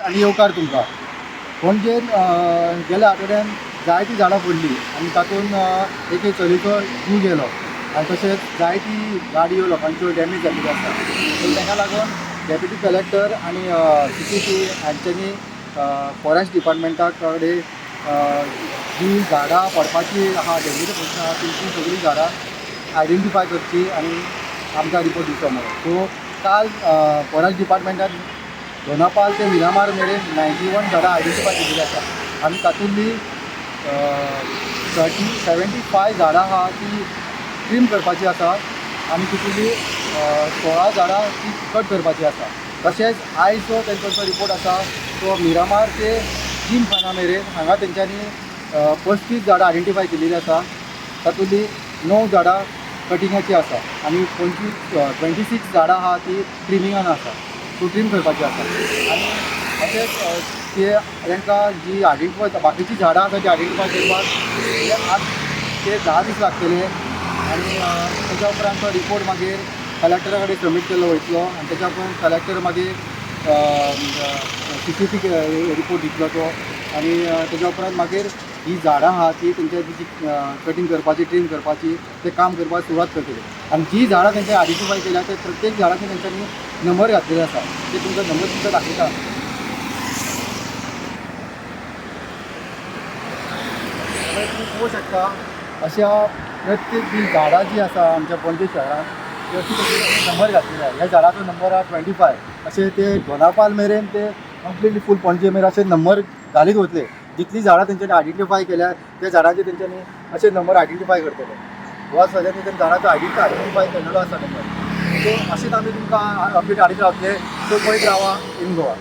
आणि येवकार तुमकां पणजेन गेल्या आठवड्यान जायतीं झाडां पडलीं आनी तातूंत एक चलयेचो जीव गेलो आनी तशेंच जायतीं गाडयो लोकांच्यो डॅमेज जाल्ल्यो आसा. सो ताका लागून डेप्युटी कलेक्टर आनी CCP हांच्यांनी फॉरेस्ट डिपार्टमेंटा कडेन जीं झाडां पडपाची आहा डेंजरस पोझिशन आहा ती सगळीं झाडां आयडेंटिफाय करची आनी आमकां रिपोर्ट दिवचो म्हणून. सो काल फॉरेस्ट डिपार्टमेंटान दोनापाल ते मिरामार मेरेन 91 झाडां आयडेंटिफाय केल्लीं आसा आनी तातूंतली 75 झाडां आहा ती ट्रीम करपाची आसा आनी तितूंतली 16 झाडां ती कट करपाची आसा. तशेंच आयज जो तेंचो रिपोर्ट आसा तो मिरामार ते जिमखाना मेरेन हांगा तेंच्यांनी 35 झाडां आयडेंटिफाय केल्लीं आसा. तातूंतली 9 झाडां कटिंगाची आसा आनी 26 झाडां आहा ती ट्रिमिंगान आसा. सो ट्रीम करपाची आसा आनी तशेंच तांकां जी आयडेंटिफाय बाकीची झाडां आसा ती आयडेंटिफाय करपाक 8 ते 10 दीस लागतले आनी तेच्या उपरांत तो रिपोर्ट मागीर कलेक्टरा कडेन सबमीट केल्लो वयतलो आनी तेच्या उपरांत कलेक्टर मागीर CCP रिपोर्ट दितलो तो आनी तेच्या उपरांत मागीर ही झाडां आहा ती तेंच्या जी कटींग करपाची ट्रीम करपाची ते काम करपाक सुरवात करतले आनी जी झाडां तेंचे आयडेंटिफाय केल्या ते प्रत्येक झाडांचे तेंच्यांनी नंबर घातलेले आसा ते तुमचो नंबर तुमकां दाखयता. तुम्ही पळोवंक शकता अशा प्रत्येक जी झाडां जी आसा आमच्या पणजे शहरान ती अशी नंबर घातलेले आसा. ह्या झाडाचो नंबर आहा 25 अशें ते दोनापाल मेरेन ते कंप्लिटली फूल पणजे मेरेन अशे नंबर घालीत वतले. जितली झाडां तेंच्यांनी आयडेंटिफाय केल्या त्या झाडांचे तेंच्यांनी अशे नंबर आयडेंटिफाय करतले. हो सगळ्यांनी तें झाडांचो आयडेंटिफाय केलेलो आसा नंबर. सो अशेंच आमी तुमकां अपडेट हाडीत रावतले. सो पळयत रावा इन गोवा.